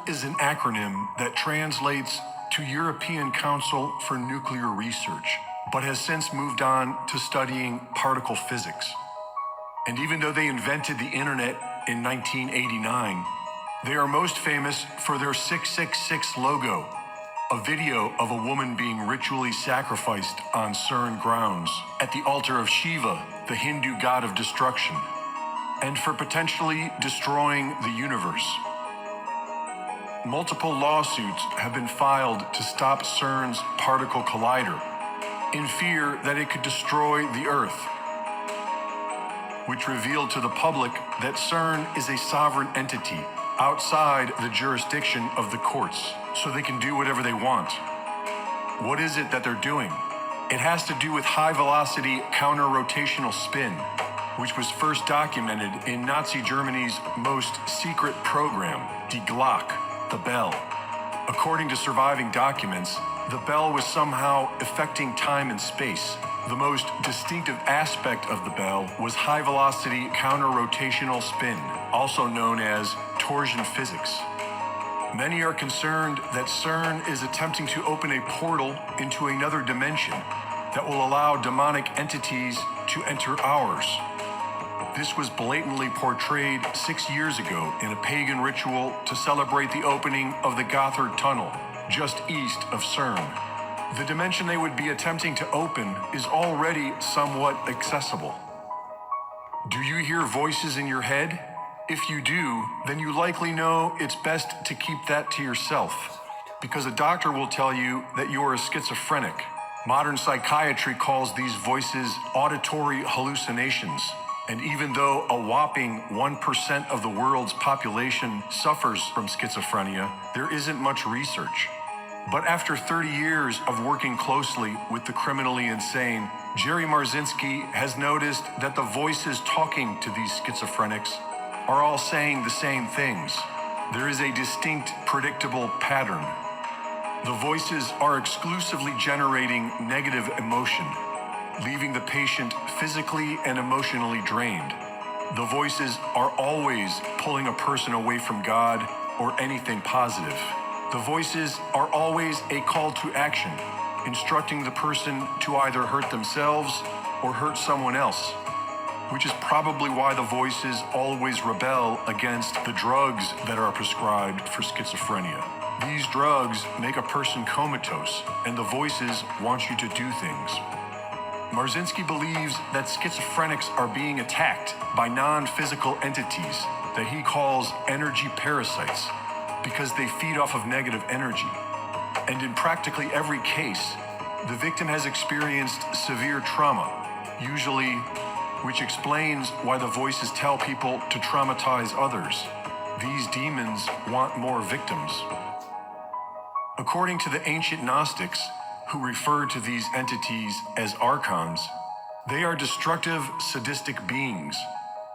is an acronym that translates to European Council for Nuclear Research, but has since moved on to studying particle physics. And even though they invented the internet in 1989, they are most famous for their 666 logo, a video of a woman being ritually sacrificed on CERN grounds at the altar of Shiva, the Hindu god of destruction, and for potentially destroying the universe. Multiple lawsuits have been filed to stop CERN's particle collider in fear that it could destroy the Earth, which revealed to the public that CERN is a sovereign entity outside the jurisdiction of the courts, so they can do whatever they want. What is it that they're doing? It has to do with high-velocity counter-rotational spin, which was first documented in Nazi Germany's most secret program, Die Glock, the bell. According to surviving documents, the bell was somehow affecting time and space. The most distinctive aspect of the bell was high-velocity counter-rotational spin, also known as torsion physics. Many are concerned that CERN is attempting to open a portal into another dimension that will allow demonic entities to enter ours. This was blatantly portrayed 6 years ago in a pagan ritual to celebrate the opening of the Gotthard Tunnel, just east of CERN. The dimension they would be attempting to open is already somewhat accessible. Do you hear voices in your head? If you do, then you likely know it's best to keep that to yourself, because a doctor will tell you that you are a schizophrenic. Modern psychiatry calls these voices auditory hallucinations. And even though a whopping 1% of the world's population suffers from schizophrenia, there isn't much research. But after 30 years of working closely with the criminally insane, Jerry Marzinski has noticed that the voices talking to these schizophrenics are all saying the same things. There is a distinct, predictable pattern. The voices are exclusively generating negative emotion, leaving the patient physically and emotionally drained. The voices are always pulling a person away from God or anything positive. The voices are always a call to action, instructing the person to either hurt themselves or hurt someone else, which is probably why the voices always rebel against the drugs that are prescribed for schizophrenia. These drugs make a person comatose, and the voices want you to do things. Marzinski believes that schizophrenics are being attacked by non-physical entities that he calls energy parasites because they feed off of negative energy. And in practically every case, the victim has experienced severe trauma, usually, which explains why the voices tell people to traumatize others. These demons want more victims. According to the ancient Gnostics, who referred to these entities as archons, they are destructive, sadistic beings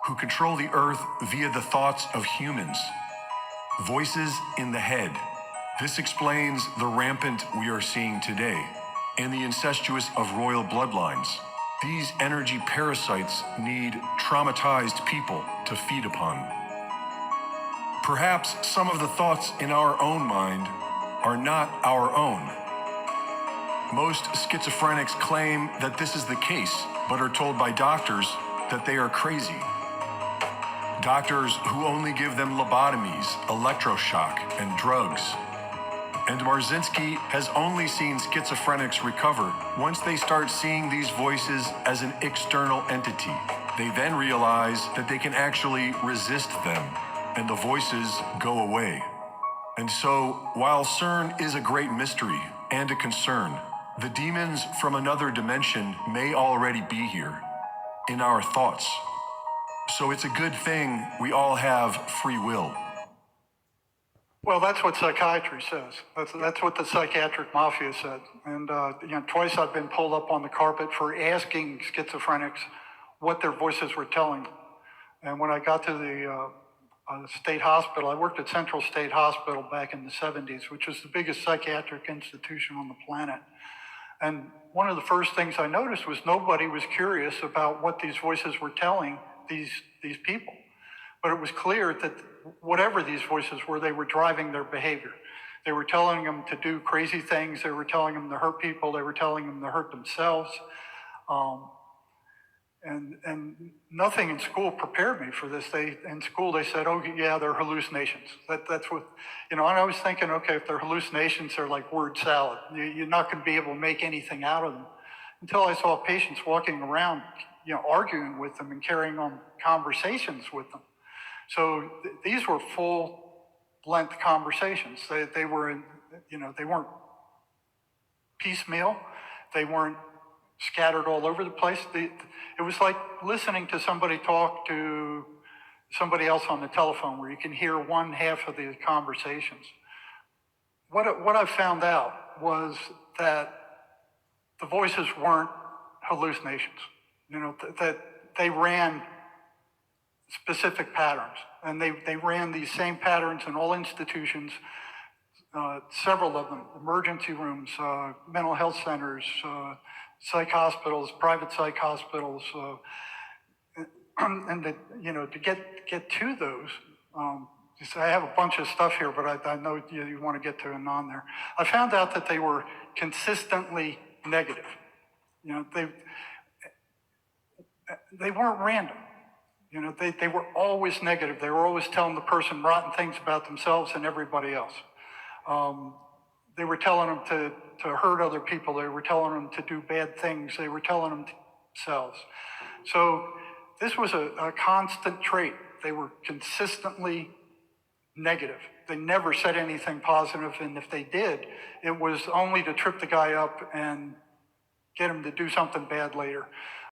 who control the earth via the thoughts of humans. Voices in the head. This explains the rampant we are seeing today and the incestuous of royal bloodlines. These energy parasites need traumatized people to feed upon. Perhaps some of the thoughts in our own mind are not our own. Most schizophrenics claim that this is the case, but are told by doctors that they are crazy. Doctors who only give them lobotomies, electroshock, and drugs. And Marzinski has only seen schizophrenics recover once they start seeing these voices as an external entity. They then realize that they can actually resist them, and the voices go away. And so, while CERN is a great mystery and a concern, the demons from another dimension may already be here, in our thoughts. So it's a good thing we all have free will. Well, that's what psychiatry says. That's what the psychiatric mafia said. And twice I've been pulled up on the carpet for asking schizophrenics what their voices were telling them. And when I got to the state hospital, I worked at Central State Hospital back in the 70s, which was the biggest psychiatric institution on the planet. And one of the first things I noticed was nobody was curious about what these voices were telling these people. But it was clear that whatever these voices were, they were driving their behavior. They were telling them to do crazy things. They were telling them to hurt people. They were telling them to hurt themselves. And nothing in school prepared me for this. In school they said, oh yeah, they're hallucinations. That's what, and I was thinking, okay, if they're hallucinations, they're like word salad. You're not going to be able to make anything out of them. Until I saw patients walking around, arguing with them and carrying on conversations with them. So these were full-length conversations. They were in, they weren't piecemeal. They weren't scattered all over the place. It was like listening to somebody talk to somebody else on the telephone, where you can hear one half of the conversations. What I found out was that the voices weren't hallucinations. That they ran specific patterns, and they ran these same patterns in all institutions. Several of them: emergency rooms, mental health centers, psych hospitals, private psych hospitals, and to get to those. I have a bunch of stuff here, but I know you want to get to and on there. I found out that they were consistently negative. They weren't random. They were always negative. They were always telling the person rotten things about themselves and everybody else. They were telling them to hurt other people. They were telling them to do bad things. They were telling them themselves. So this was a constant trait. They were consistently negative. They never said anything positive, and if they did, it was only to trip the guy up and get him to do something bad later.